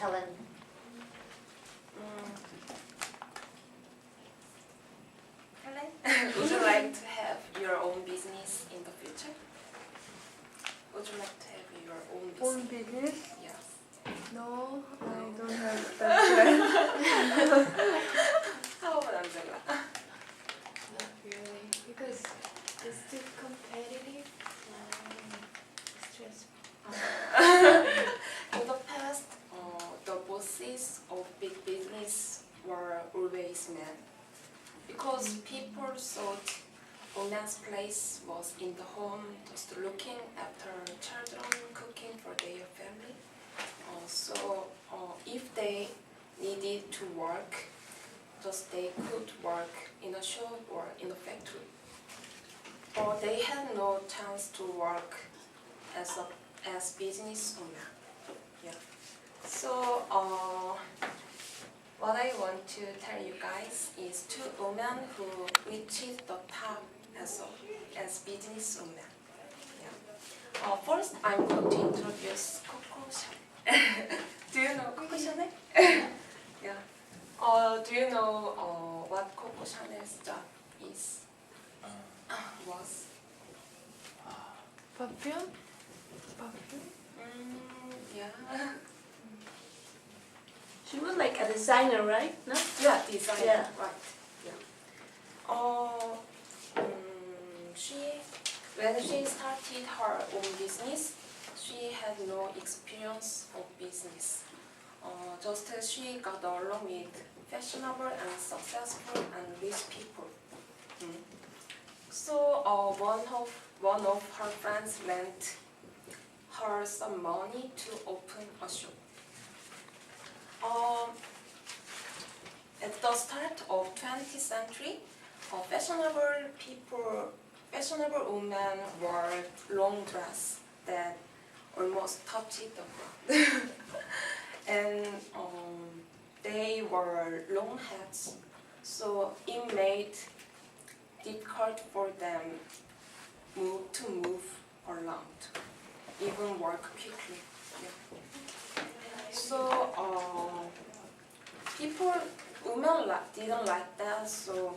Helen? Would you like to have your own business in the future? Would you like to have your own business? Own business? Yes. No, I don't have that plan. How about Angela? Not really, because it's too competitive and stressful. In the past, the bosses of big business were always men. Because people thought woman's place was in the home, just looking after children, cooking for their family. So if they needed to work, just they could work in a shop or in a factory. Or they had no chance to work as business owner. Yeah. So what I want to tell you guys is two women who reached the top as business women. Yeah. First, I'm going to introduce Coco Chanel. Do you know Coco Chanel? Yeah. Do you know what Coco Chanel's job is? Was? Perfume? Perfume? Yeah. She was like a designer, right? No? Yeah, designer. Yeah. Right. Yeah. When she started her own business, she had no experience of business. Just as she got along with fashionable and successful and rich people. So one of her friends lent her some money to open a shop. At the start of 20th century, fashionable women wore long dress that almost touched the ground. And they wore long hats, so it made difficult for them to move around, even work quickly. Yeah. So women didn't like that, so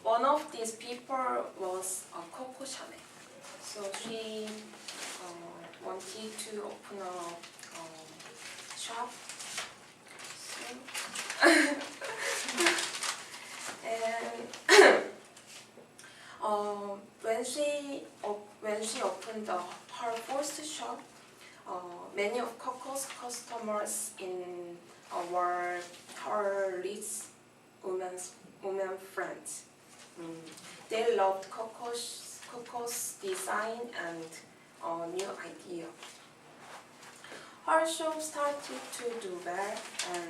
one of these people was Coco Chanel. So she wanted to open a shop. And when she opened her first shop, many of Coco's customers were her rich women friends. They loved Coco's design and new idea. Her shop started to do well, and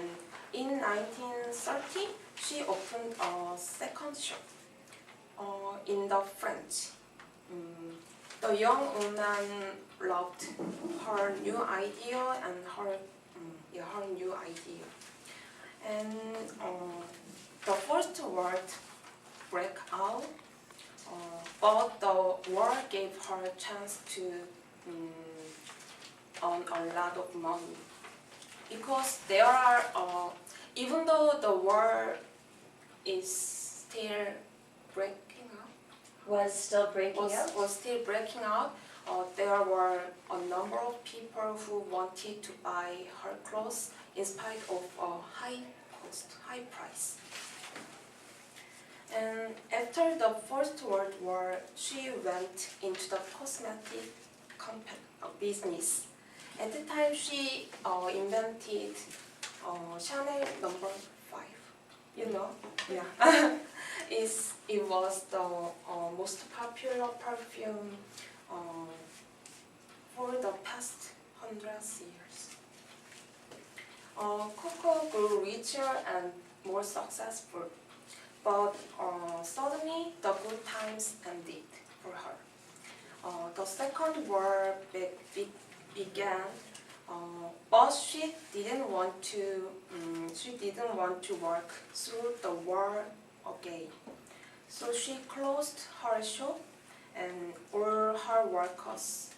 in 1930, she opened a second shop in the French. The young woman loved her new idea and her new idea. And the first war broke out, but the war gave her a chance to earn a lot of money. Because there are, even though the war is still breaking out, Was still breaking out? was still breaking out, there were a number of people who wanted to buy her clothes in spite of a high price. And after the First World War, she went into the cosmetic business. At the time, she invented Chanel No. 5. You know? Yeah. It was the most popular perfume for the past 100 years. Coco grew richer and more successful, but suddenly the good times ended for her. The Second War began, but she didn't want to work through the war again. So she closed her shop, and all her workers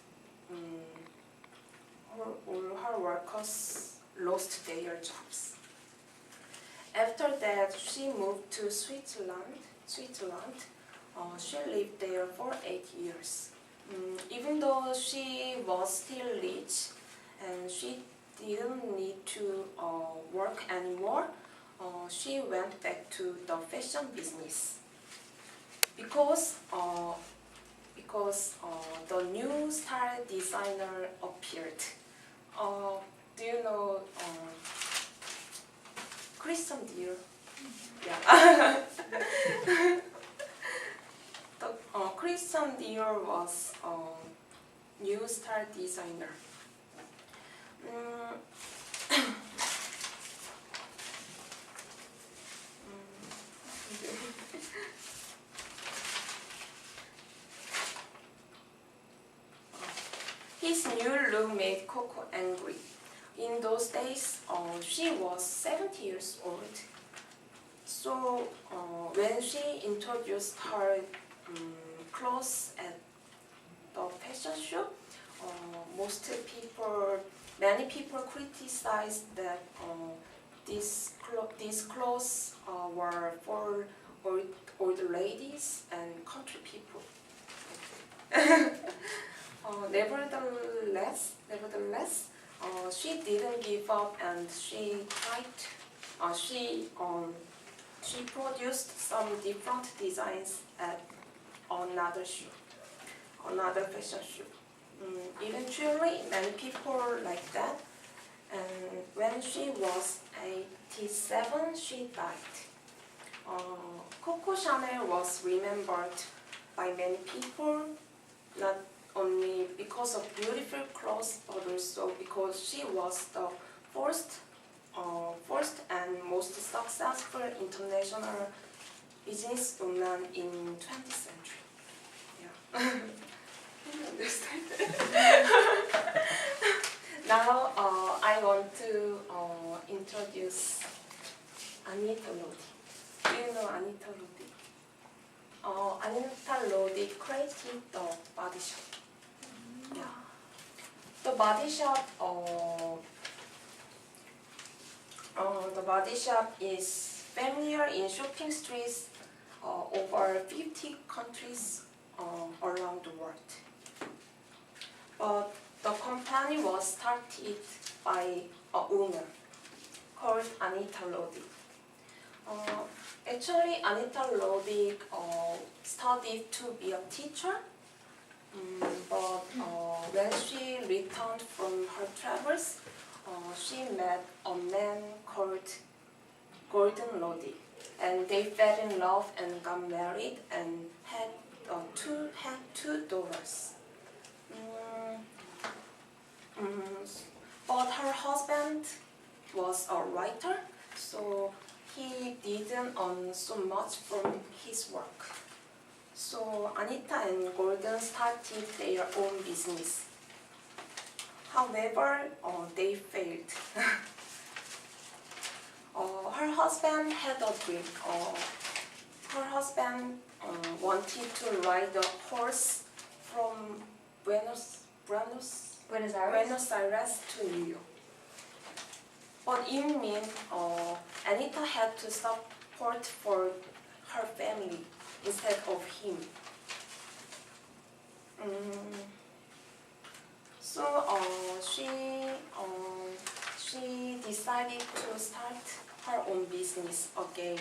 all her workers lost their jobs. After that, she moved to Switzerland. She lived there for 8 years. Even though she was still rich and she didn't need to work anymore, she went back to the fashion business because the new style designer appeared. Do you know Christian Dior? Yeah. Christian Dior was a new style designer. His new look made Coco angry. In those days, she was 70 years old. So when she introduced her clothes at the fashion show, many people criticized that these clothes were for old ladies and country people. Nevertheless, she didn't give up and she tried. She produced some different designs at another fashion show. Eventually, many people liked that, and when she was 87, she died. Coco Chanel was remembered by many people, not only because of beautiful clothes, but also because she was the first and most successful international businesswoman in 20th century. Yeah. You understand? Now I want to introduce Anita Lodi. Do you know Anita Lodi? Anita Lodi created the body shop. Yeah. The body shop is familiar in shopping streets over 50 countries around the world. But the company was started by a woman called Anita Lodi. Actually, Anita Lodi studied to be a teacher, but when she returned from her travels, she met a man called Gordon Lodi, and they fell in love and got married and had two daughters. But her husband was a writer, so he didn't earn so much from his work. So Anita and Gordon started their own business. However, they failed. Her husband had a dream. Her husband wanted to ride a horse from Buenos Aires to New York. But it meant Anita had to support for her family instead of him. So she decided to start her own business again.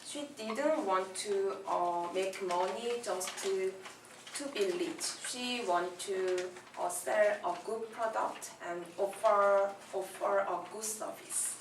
She didn't want to make money just to be rich. She wanted to sell a good product and offer a good service.